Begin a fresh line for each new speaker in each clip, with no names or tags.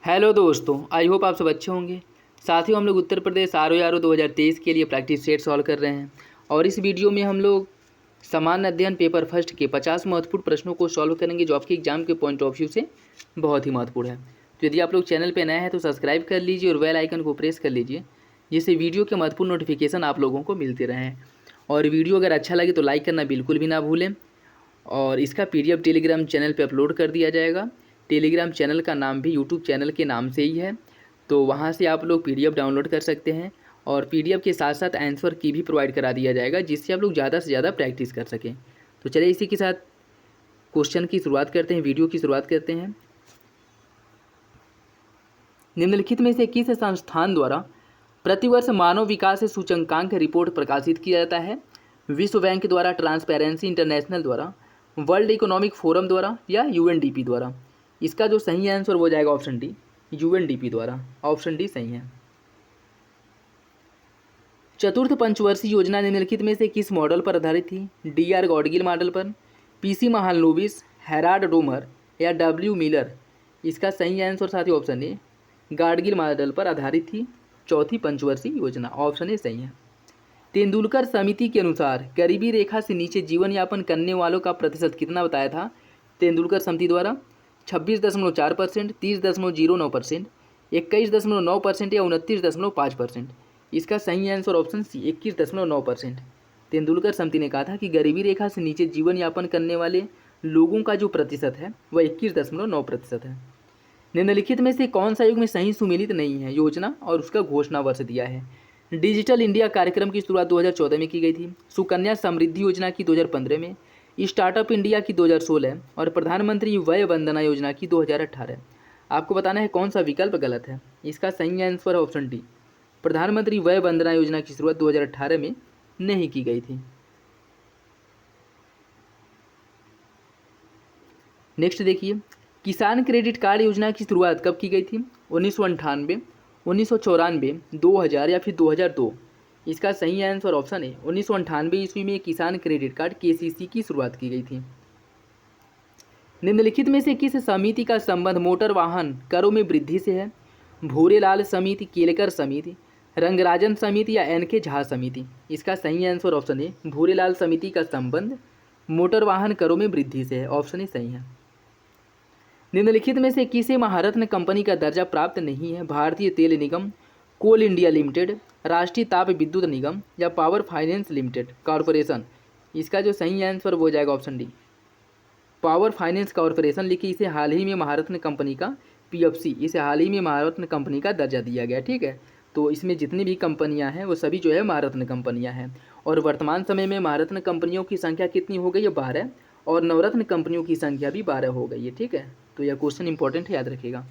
Hello दोस्तों, I hope आप सब अच्छे होंगे। साथियों, हम लोग उत्तर प्रदेश आर 2023 के लिए प्रैक्टिस सेट सॉल्व कर रहे हैं और इस वीडियो में हम लोग सामान्य अध्ययन पेपर फर्स्ट के 50 महत्वपूर्ण प्रश्नों को सॉल्व करेंगे जो आपके एग्जाम के पॉइंट ऑफ व्यू से बहुत ही महत्वपूर्ण है। तो यदि आप लोग चैनल पर नए हैं तो सब्सक्राइब कर लीजिए और बेल आइकन को प्रेस कर लीजिए, जिससे वीडियो के महत्वपूर्ण नोटिफिकेशन आप लोगों को मिलते रहें। और वीडियो अगर अच्छा लगे तो लाइक करना बिल्कुल भी ना भूलें। और इसका PDF टेलीग्राम चैनल पे अपलोड कर दिया जाएगा। टेलीग्राम चैनल का नाम भी यूट्यूब चैनल के नाम से ही है, तो वहाँ से आप लोग PDF डाउनलोड कर सकते हैं और PDF के साथ साथ आंसर की भी प्रोवाइड करा दिया जाएगा, जिससे आप लोग ज़्यादा से ज़्यादा प्रैक्टिस कर सकें। तो चलिए इसी के साथ क्वेश्चन की शुरुआत करते हैं, वीडियो की शुरुआत करते हैं। निम्नलिखित में से किस संस्थान द्वारा प्रतिवर्ष मानव विकास सूचकांक रिपोर्ट प्रकाशित किया जाता है? विश्व बैंक द्वारा, ट्रांसपेरेंसी इंटरनेशनल द्वारा, वर्ल्ड इकोनॉमिक फोरम द्वारा या UNDP द्वारा? इसका जो सही आंसर हो जाएगा ऑप्शन डी, UNDP द्वारा। ऑप्शन डी सही है। चतुर्थ पंचवर्षीय योजना निम्नलिखित में से किस मॉडल पर आधारित थी? DR गॉडगिल मॉडल पर, PC महालनोबिस, हेराल्ड रोमर या W मिलर? इसका सही आंसर साथियों ऑप्शन ए, गाडगिल मॉडल पर आधारित थी चौथी पंचवर्षीय योजना। ऑप्शन ए सही है। तेंदुलकर समिति के अनुसार गरीबी रेखा से नीचे जीवन यापन करने वालों का प्रतिशत कितना बताया था तेंदुलकर समिति द्वारा? 26.4%, 30.09%, 21.9% या 29.5%? इसका सही आंसर ऑप्शन सी, 21.9%। तेंदुलकर समिति ने कहा था कि गरीबी रेखा से नीचे जीवन यापन करने वाले लोगों का जो प्रतिशत है वह 21.9% है। निम्नलिखित में से कौन सा युग में सही सुमेलित नहीं है योजना और उसका घोषणा वर्ष दिया है? डिजिटल इंडिया कार्यक्रम की शुरुआत 2014 में की गई थी, सुकन्या समृद्धि योजना की 2015 में, स्टार्टअप इंडिया की 2016 और प्रधानमंत्री वय वंदना योजना की 2018। आपको बताना है कौन सा विकल्प गलत है। इसका सही आंसर है ऑप्शन डी, प्रधानमंत्री वय वंदना योजना की शुरुआत 2018 में नहीं की गई थी। नेक्स्ट देखिए, किसान क्रेडिट कार्ड योजना की शुरुआत कब की गई थी? 1998, 1994, 2000 या फिर 2002? इसका सही आंसर ऑप्शन है 1998 ईस्वी में किसान क्रेडिट कार्ड KCC की शुरुआत की गई थी। निम्नलिखित में से किस समिति का संबंध मोटर वाहन करों में वृद्धि से है? भूरेलाल समिति, केलकर समिति, रंगराजन समिति या NK झा समिति? इसका सही आंसर ऑप्शन है भूरेलाल समिति का संबंध मोटर वाहन करों में वृद्धि से है। ऑप्शन ही सही है। निम्नलिखित में से किसे महारत्न कंपनी का दर्जा प्राप्त नहीं है? भारतीय तेल निगम, कोल इंडिया लिमिटेड, राष्ट्रीय ताप विद्युत निगम या पावर फाइनेंस लिमिटेड कॉरपोरेशन? इसका जो सही आंसर हो जाएगा option D, power finance corporation. लिखिए इसे हाल ही में महारत्न कंपनी का PFC, इसे हाल ही में महारत्न कंपनी का दर्जा दिया गया। ठीक है, तो इसमें जितनी भी कंपनियां हैं वो सभी जो है महारत्न कंपनियां हैं। और वर्तमान समय में महारत्न कंपनियों की संख्या कितनी हो गई है? 12, और नवरत्न कंपनियों की संख्या भी 12 हो गई है। ठीक है, तो यह क्वेश्चन इंपॉर्टेंट है, याद रखिएगा।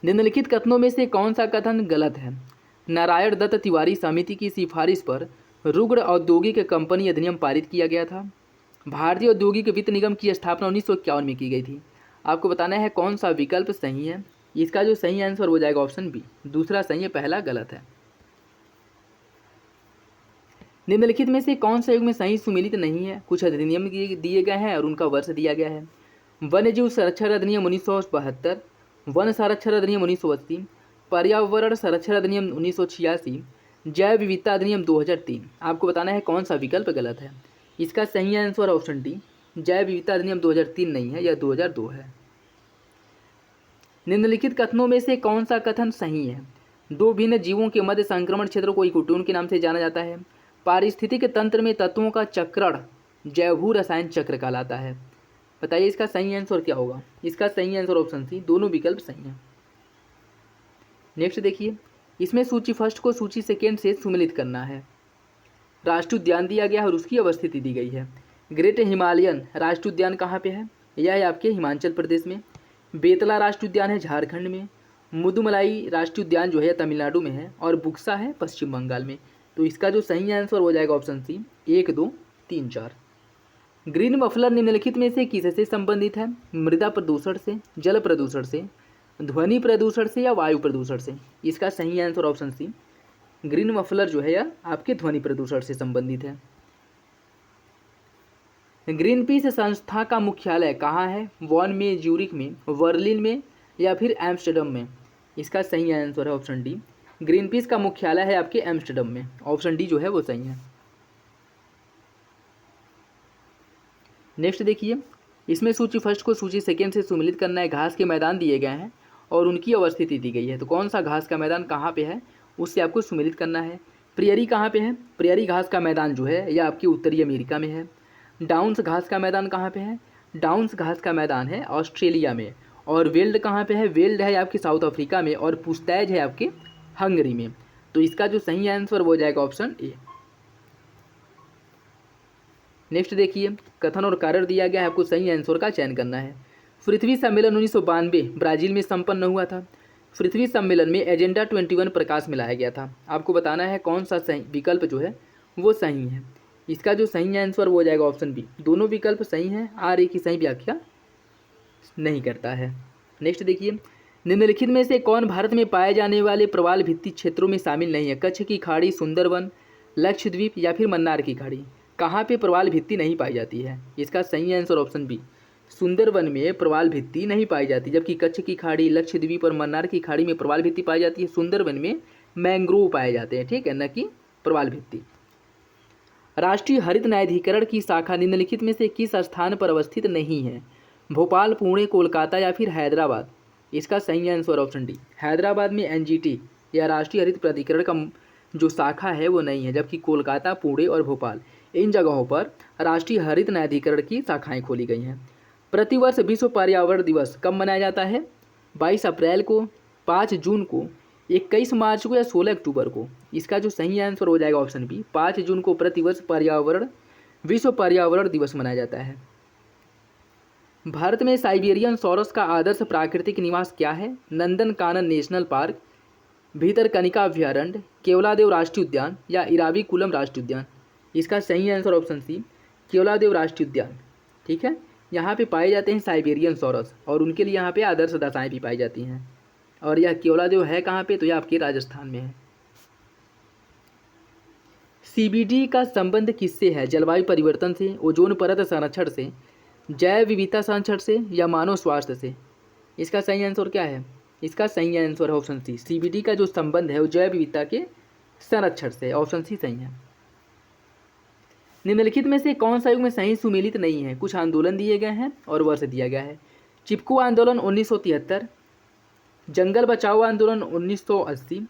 निम्नलिखित कथनों में से कौन सा कथन गलत है? नारायण दत्त तिवारी समिति की सिफारिश पर रुग्ण औद्योगिक कंपनी अधिनियम पारित किया गया था। भारतीय औद्योगिक वित्त निगम की स्थापना 1951 में की गई थी। आपको बताना है कौन सा विकल्प सही है। इसका जो सही आंसर हो जाएगा ऑप्शन बी, दूसरा सही है, पहला गलत है। निम्नलिखित में से कौन सा युग में सही सुमेलित नहीं है? कुछ अधिनियम दिए गए हैं और उनका वर्ष दिया गया है। वन्यजीव संरक्षण अधिनियम 1972, वन संरक्षण अधिनियम 1980, पर्यावरण संरक्षण अधिनियम 1986, जैव विविधता अधिनियम 2003? आपको बताना है कौन सा विकल्प गलत है। इसका सही आंसर ऑप्शन डी, जैव विविधता अधिनियम 2003 नहीं है, यह 2002 है। निम्नलिखित कथनों में से कौन सा कथन सही है? दो भिन्न जीवों के मध्य संक्रमण क्षेत्र को इकोटोन के नाम से जाना जाता है। पारिस्थितिक तंत्र में तत्वों का चक्रण जैवभू रसायन चक्र कहलाता है। बताइए इसका सही आंसर क्या होगा। इसका सही आंसर ऑप्शन सी, दोनों विकल्प सही हैं। नेक्स्ट देखिए, इसमें सूची फर्स्ट को सूची सेकेंड से सुमेलित करना है। राष्ट्रीय उद्यान दिया गया है और उसकी अवस्थिति दी गई है। ग्रेट हिमालयन राष्ट्रीय उद्यान कहाँ पे है? यह है आपके हिमाचल प्रदेश में। बेतला राष्ट्रीय उद्यान है झारखंड में। मुदुमलाई राष्ट्रीय उद्यान जो है तमिलनाडु में है और बुक्सा है पश्चिम बंगाल में। तो इसका जो सही आंसर हो जाएगा ऑप्शन सी, 1, 2, 3, 4। ग्रीन मफलर निम्नलिखित में से किससे संबंधित है? मृदा प्रदूषण से, जल प्रदूषण से, ध्वनि प्रदूषण से या वायु प्रदूषण से? इसका सही answer option C, green muffler जो है यह आपके ध्वनि प्रदूषण से संबंधित है। ग्रीन पीस संस्था का मुख्यालय कहाँ है? वॉन में, ज्यूरिख में, बर्लिन में या फिर एम्स्टर्डम में? इसका सही आंसर है ऑप्शन डी, ग्रीन पीस का मुख्यालय है आपके एम्स्टर्डम में। ऑप्शन डी जो है वो सही है। नेक्स्ट देखिए, इसमें सूची फर्स्ट को सूची सेकेंड से सुमिलित करना है। घास के मैदान दिए गए हैं और उनकी अवस्थिति दी गई है, तो कौन सा घास का मैदान कहाँ पे है उससे आपको सुमिलित करना है। प्रियरी कहाँ पे है? प्रियरी घास का मैदान जो है यह आपकी उत्तरी अमेरिका में है। डाउन्स घास का मैदान कहाँ पे है? डाउन्स घास का मैदान है ऑस्ट्रेलिया में। और वेल्ड कहाँ पे है? वेल्ड है आपके साउथ अफ्रीका में, और पुस्तैज है आपके हंगरी में। तो इसका जो सही आंसर वो हो जाएगा ऑप्शन ए। नेक्स्ट देखिए, कथन और कारण दिया गया है, आपको सही आंसर का चयन करना है। पृथ्वी सम्मेलन 1992 ब्राजील में संपन्न हुआ था। पृथ्वी सम्मेलन में एजेंडा 21 प्रकाश में लाया गया था। आपको बताना है कौन सा सही विकल्प जो है वो सही है। इसका जो सही आंसर वो हो जाएगा ऑप्शन बी। दोनों विकल्प सही हैं, आर ए की सही व्याख्या नहीं करता है। नेक्स्ट देखिए, निम्नलिखित में से कौन भारत में पाए जाने वाले प्रवाल भित्ति क्षेत्रों में शामिल नहीं है? कच्छ की खाड़ी, सुंदरवन, लक्षद्वीप या फिर मन्नार की खाड़ी? कहाँ पे प्रवाल भित्ति नहीं पाई जाती है? इसका सही आंसर ऑप्शन बी, सुंदरवन में प्रवाल भित्ति नहीं पाई जाती, जबकि कच्छ की खाड़ी, लक्षद्वीप और मन्नार की खाड़ी में प्रवाल भित्ति पाई जाती है। सुंदरवन में मैंग्रोव पाए जाते हैं, ठीक है, न कि प्रवाल भित्ति। राष्ट्रीय हरित न्यायाधिकरण की शाखा निम्नलिखित में से किस स्थान पर अवस्थित नहीं है? भोपाल, पुणे, कोलकाता या फिर हैदराबाद? इसका सही आंसर ऑप्शन डी, हैदराबाद में एनजीटी या राष्ट्रीय हरित प्राधिकरण का जो शाखा है वो नहीं है, जबकि कोलकाता, पुणे और भोपाल इन जगहों पर राष्ट्रीय हरित न्यायाधिकरण की शाखाएं खोली गई हैं। प्रतिवर्ष विश्व पर्यावरण दिवस कब मनाया जाता है? 22 अप्रैल को, 5 जून को, 21 मार्च को या 16 अक्टूबर को? इसका जो सही आंसर हो जाएगा ऑप्शन बी, 5 जून को प्रतिवर्ष विश्व पर्यावरण दिवस मनाया जाता है। भारत में साइबेरियन सॉरस का आदर्श प्राकृतिक निवास क्या है? नंदनकानन नेशनल पार्क, भीतरकनिका अभ्यारण्य, केवलादेव राष्ट्रीय उद्यान या इराविकुलम राष्ट्रीय उद्यान? इसका सही आंसर ऑप्शन सी, केवलादेव राष्ट्रीय उद्यान। ठीक है, यहाँ पे पाए जाते हैं साइबेरियन सॉरस और उनके लिए यहाँ पे आदर्श दशाएं भी पाई जाती हैं। और यह केवलादेव है कहाँ पे? तो यह आपके राजस्थान में है। सीबीडी का संबंध किससे है? जलवायु परिवर्तन से, ओजोन परत संरक्षण से, जैव विविधता संरक्षण से या मानव स्वास्थ्य से? इसका सही आंसर क्या है? इसका सही आंसर है ऑप्शन सी, सीबीडी का जो संबंध है वो जैव विविधता के संरक्षण से। ऑप्शन सी सही है। निम्नलिखित में से कौन सा युग में सही सुमेलित नहीं है? कुछ आंदोलन दिए गए हैं और वर्ष दिया गया है। चिपको आंदोलन 1973, जंगल बचाओ आंदोलन 1980,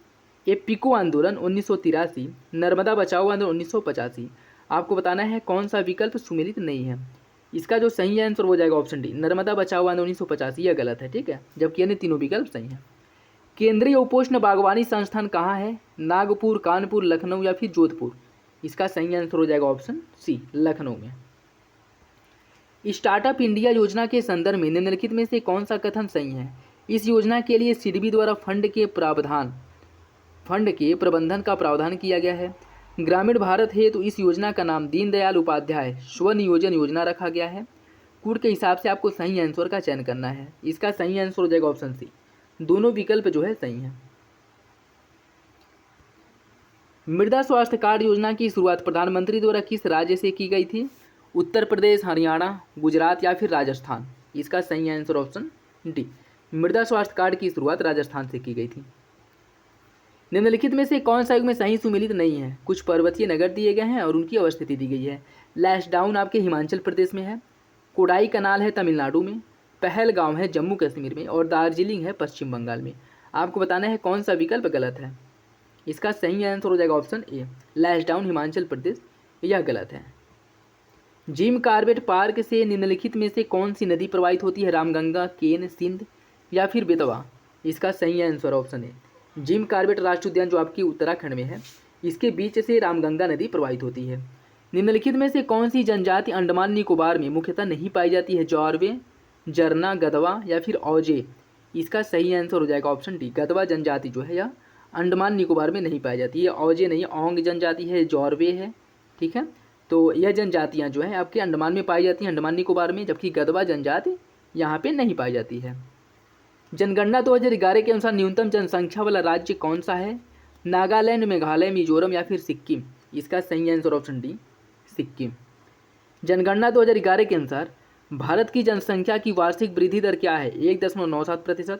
एपिको आंदोलन 1983, नर्मदा बचाओ आंदोलन 1985। आपको बताना है कौन सा विकल्प सुमेलित नहीं है। इसका जो सही आंसर हो जाएगा ऑप्शन डी, नर्मदा बचाओ आंदोलन 1985। यह गलत है, ठीक है, जबकि अन्य तीनों विकल्प सही हैं। केंद्रीय उपोष्ण बागवानी संस्थान कहाँ है? नागपुर, कानपुर, लखनऊ या फिर जोधपुर? इसका सही आंसर हो जाएगा ऑप्शन सी, लखनऊ में। स्टार्टअप इंडिया योजना के संदर्भ में निम्नलिखित में से कौन सा कथन सही है? इस योजना के लिए सिडबी द्वारा फंड के प्रबंधन का प्रावधान किया गया है। ग्रामीण भारत है तो इस योजना का नाम दीनदयाल उपाध्याय स्वनियोजन योजना रखा गया है। कूड़ के हिसाब से आपको सही आंसर का चयन करना है। इसका सही आंसर हो जाएगा ऑप्शन सी, दोनों विकल्प जो है सही है। मृदा स्वास्थ्य कार्ड योजना की शुरुआत प्रधानमंत्री द्वारा किस राज्य से की गई थी? उत्तर प्रदेश, हरियाणा, गुजरात या फिर राजस्थान? इसका सही आंसर ऑप्शन डी, मृदा स्वास्थ्य कार्ड की शुरुआत राजस्थान से की गई थी। निम्नलिखित में से कौन सा युग में सही सुमेलित नहीं है? कुछ पर्वतीय नगर दिए गए हैं और उनकी अवस्थिति दी गई है। लैशडाउन आपके हिमाचल प्रदेश में है, कोडाई कनाल है तमिलनाडु में, पहलगांव है जम्मू कश्मीर में और दार्जिलिंग है पश्चिम बंगाल में। आपको बताना है कौन सा विकल्प गलत है। इसका सही आंसर हो जाएगा ऑप्शन ए, लैशडाउन हिमाचल प्रदेश, यह गलत है। जिम कार्बेट पार्क से निम्नलिखित में से कौन सी नदी प्रवाहित होती है? रामगंगा, केन, सिंध या फिर बेतवा? इसका सही आंसर ऑप्शन है, जिम कार्बेट राष्ट्रीय उद्यान जो आपकी उत्तराखंड में है, इसके बीच से रामगंगा नदी प्रवाहित होती है। निम्नलिखित में से कौन सी जनजाति अंडमान निकोबार में मुख्यतः नहीं पाई जाती है? जॉर्वे, जरना, गदवा या फिर औजे? इसका सही आंसर हो जाएगा ऑप्शन डी, गदवा जनजाति जो है यह अंडमान निकोबार में नहीं पाई जाती है। औजे नहीं, औंग जनजाति है, जॉर्वे है, ठीक है। तो यह जनजातियाँ जो है आपके अंडमान में पाई जाती हैं, अंडमान निकोबार में, जबकि गदवा जनजाति यहाँ पे नहीं पाई जाती है। जनगणना 2011 के अनुसार न्यूनतम जनसंख्या वाला राज्य कौन सा है? नागालैंड, मेघालय, मिजोरम या फिर सिक्किम? इसका सही आंसर ऑप्शन डी, सिक्किम। जनगणना 2011 के अनुसार भारत की जनसंख्या की वार्षिक वृद्धि दर क्या है? 1.97%,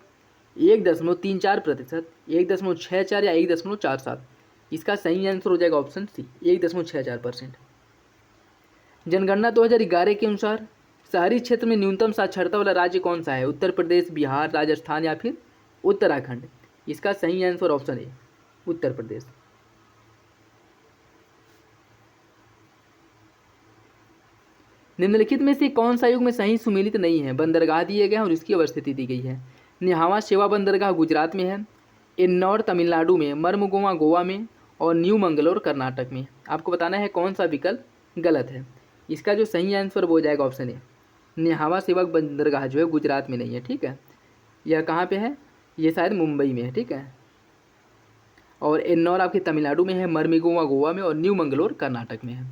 1.34%, 1.64 या 1.47। इसका सही आंसर हो जाएगा ऑप्शन सी, 1.64%। जनगणना 2011 के अनुसार शहरी क्षेत्र में न्यूनतम साक्षरता वाला राज्य कौन सा है? उत्तर प्रदेश, बिहार, राजस्थान या फिर उत्तराखंड। इसका सही answer option A, Uttar Pradesh. निम्नलिखित में से कौन सा युग में सही सुमेलित नहीं है? बंदरगाह दिए गए हैं और इसकी अवस्थिति दी गई है। न्हावा शेवा बंदरगाह गुजरात में है, इन्नौर तमिलनाडु में, मर्मगोवा गोवा में और न्यू मंगलोर कर्नाटक में। आपको बताना है कौन सा विकल्प गलत है। इसका जो सही आंसर वो हो जाएगा ऑप्शन ए, न्हावा शेवा बंदरगाह जो है गुजरात में नहीं है। ठीक है, यह कहाँ पे है? ये शायद मुंबई में है। ठीक है, और इन्नौर आपके तमिलनाडु में है, मर्मगोवा गोवा में और न्यू मंगलोर कर्नाटक में है।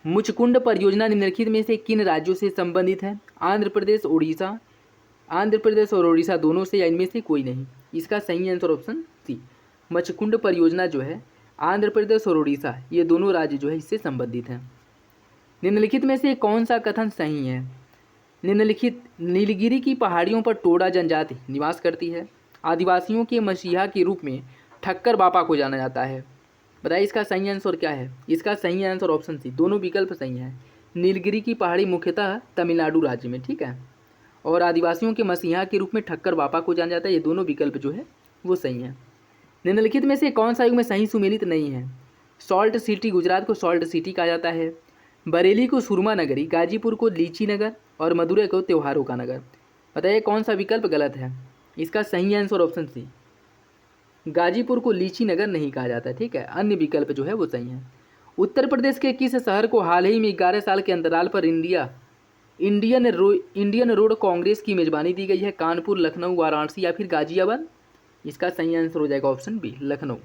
मुचकुंड परियोजना निम्नलिखित में से किन राज्यों से संबंधित है? आंध्र प्रदेश, उड़ीसा, आंध्र प्रदेश और उड़ीसा दोनों से या इनमें से कोई नहीं। इसका सही आंसर ऑप्शन सी, मुचकुंड परियोजना जो है आंध्र प्रदेश और उड़ीसा ये दोनों राज्य जो है इससे संबंधित हैं। निम्नलिखित में से कौन सा कथन सही है? निम्नलिखित नीलगिरी की पहाड़ियों पर टोडा जनजाति निवास करती है। आदिवासियों के मसीहा के रूप में ठक्कर बापा को जाना जाता है। बताइए इसका सही आंसर क्या है? इसका सही आंसर ऑप्शन सी, दोनों विकल्प सही हैं। नीलगिरी की पहाड़ी मुख्यतः तमिलनाडु राज्य में, ठीक है, और आदिवासियों के मसीहा के रूप में ठक्कर बापा को जाना जाता है। ये दोनों विकल्प जो है वो सही है। निम्नलिखित में से कौन सा युग में सही सुमेलित नहीं है? सॉल्ट सिटी, गुजरात को सॉल्ट सिटी कहा जाता है, बरेली को सुरमा नगरी, गाजीपुर को लीची नगर और मदुरै को त्योहारों का नगर। बताइए कौन सा विकल्प गलत है? इसका सही आंसर ऑप्शन सी, गाजीपुर को लीची नगर नहीं कहा जाता है। ठीक है, अन्य विकल्प जो है वो सही है। उत्तर प्रदेश के किस शहर को हाल ही में 11 साल के अंतराल पर इंडियन रोड कांग्रेस की मेजबानी दी गई है? कानपुर, लखनऊ, वाराणसी या फिर गाजियाबाद। इसका सही आंसर हो जाएगा ऑप्शन बी, लखनऊ।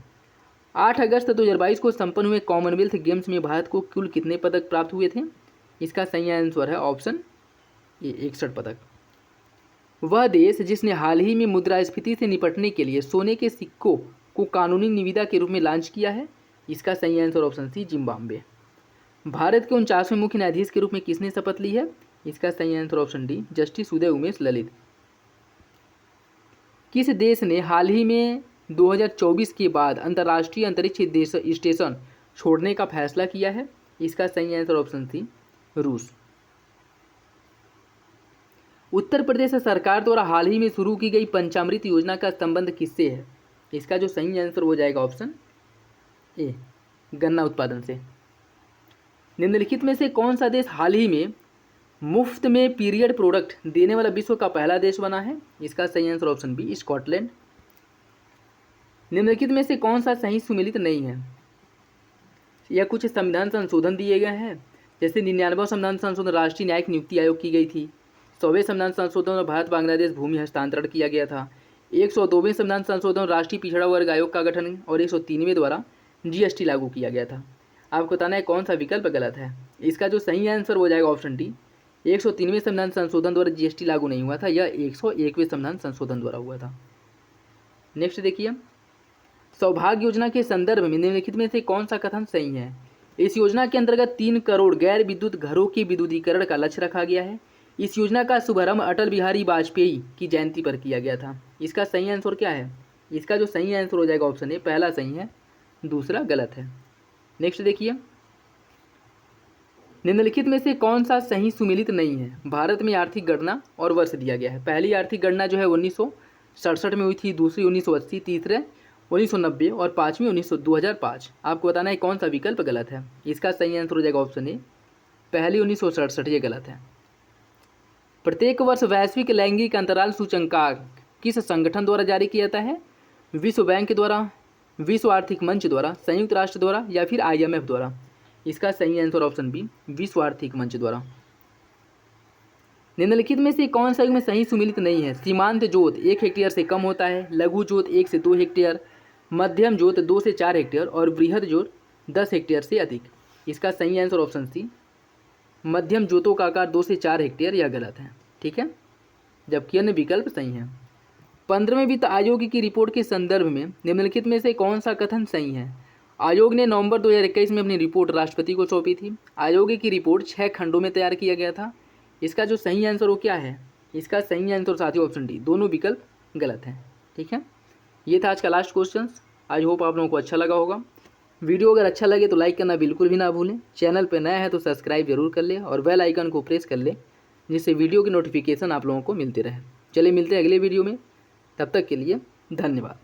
8 अगस्त 2022 को संपन्न हुए कॉमनवेल्थ गेम्स में भारत को कुल कितने पदक प्राप्त हुए थे? इसका सही आंसर है ऑप्शन ए, 61 पदक। वह देश जिसने हाल ही में मुद्रास्फीति से निपटने के लिए सोने के सिक्कों को कानूनी निविदा के रूप में लॉन्च किया है? इसका सही आंसर ऑप्शन सी, जिम्बाब्वे। भारत के 49वें मुख्य न्यायाधीश के रूप में किसने शपथ ली है? इसका सही answer option D, justice Uday Umesh Lalit. किस देश ने हाल ही में 2024 के बाद अंतर्राष्ट्रीय अंतरिक्ष स्टेशन छोड़ने का फैसला किया है? इसका सही आंसर ऑप्शन सी, रूस। उत्तर प्रदेश सरकार द्वारा हाल ही में शुरू की गई पंचामृत योजना का संबंध किससे है? इसका जो सही आंसर हो जाएगा ऑप्शन ए, गन्ना उत्पादन से। निम्नलिखित में से कौन सा देश हाल ही में मुफ्त में पीरियड प्रोडक्ट देने वाला विश्व का पहला देश बना है? इसका सही आंसर ऑप्शन बी, स्कॉटलैंड। निम्नलिखित में से कौन सा सही सुमेलित नहीं है? यह कुछ संविधान संशोधन दिए गए हैं, जैसे 99वां संविधान संशोधन राष्ट्रीय न्यायिक नियुक्ति आयोग की गई थी, 100वें संविधान संशोधन और भारत बांग्लादेश भूमि हस्तांतरण किया गया था, 102वें संविधान संशोधन राष्ट्रीय पिछड़ा वर्ग आयोग का गठन और 103वें द्वारा जीएसटी लागू किया गया था। आपको बताना है कौन सा विकल्प गलत है। इसका जो सही आंसर हो जाएगा ऑप्शन डी, 103वें संविधान संशोधन द्वारा जीएसटी लागू नहीं हुआ था, यह 101वें संविधान संशोधन द्वारा हुआ था। नेक्स्ट देखिए, सौभाग्य योजना के संदर्भ में निम्नलिखित में से कौन सा कथन सही है? इस योजना के अंतर्गत 3 करोड़ गैर विद्युत घरों के विद्युतीकरण का लक्ष्य रखा गया है। इस योजना का शुभारंभ अटल बिहारी वाजपेयी की जयंती पर किया गया था। इसका सही आंसर क्या है? इसका जो सही आंसर हो जाएगा ऑप्शन ए, पहला सही है, दूसरा गलत है। नेक्स्ट देखिए, निम्नलिखित में से कौन सा सही सुमेलित नहीं है? भारत में आर्थिक गणना और वर्ष दिया गया है। पहली आर्थिक गणना जो है 1967 में हुई थी, दूसरी 1980, तीसरे 1990 और पाँचवीं 2005। आपको बताना है कौन सा विकल्प गलत है। इसका सही आंसर हो जाएगा ऑप्शन ए, पहली 1967, ये गलत है। प्रत्येक वर्ष वैश्विक लैंगिक अंतराल सूचकांक किस संगठन द्वारा जारी किया जाता है? विश्व बैंक द्वारा, विश्व आर्थिक मंच द्वारा, संयुक्त राष्ट्र द्वारा या फिर IMF द्वारा। इसका सही आंसर ऑप्शन बी, विश्व आर्थिक मंच द्वारा। निम्नलिखित में से कौन सा में सही सुमेलित नहीं है? सीमांत जोत 1 हेक्टेयर से कम होता है, लघु जोत 1 से 2 हेक्टेयर, मध्यम जोत 2 से 4 हेक्टेयर और बृहद जोत 10 हेक्टेयर से अधिक। इसका सही आंसर ऑप्शन सी, मध्यम जोतों का आकार 2 से 4 हेक्टेयर, यह गलत है। ठीक है, जबकि अन्य विकल्प सही हैं। 15वें वित्त आयोग की रिपोर्ट के संदर्भ में निम्नलिखित में से कौन सा कथन सही है? आयोग ने नवंबर 2021 में अपनी रिपोर्ट राष्ट्रपति को सौंपी थी। आयोग की रिपोर्ट 6 खंडों में तैयार किया गया था। इसका जो सही आंसर वो क्या है? इसका सही आंसर साथियों ऑप्शन डी, दोनों विकल्प गलत है। ठीक है, ये था आज का लास्ट क्वेश्चन। आई होप आप लोगों को अच्छा लगा होगा। वीडियो अगर अच्छा लगे तो लाइक करना बिल्कुल भी ना भूलें। चैनल पर नया है तो सब्सक्राइब जरूर कर ले और बेल आइकन को प्रेस कर ले, जिससे वीडियो की नोटिफिकेशन आप लोगों को मिलती रहे। चलिए मिलते हैं अगले वीडियो में, तब तक के लिए धन्यवाद।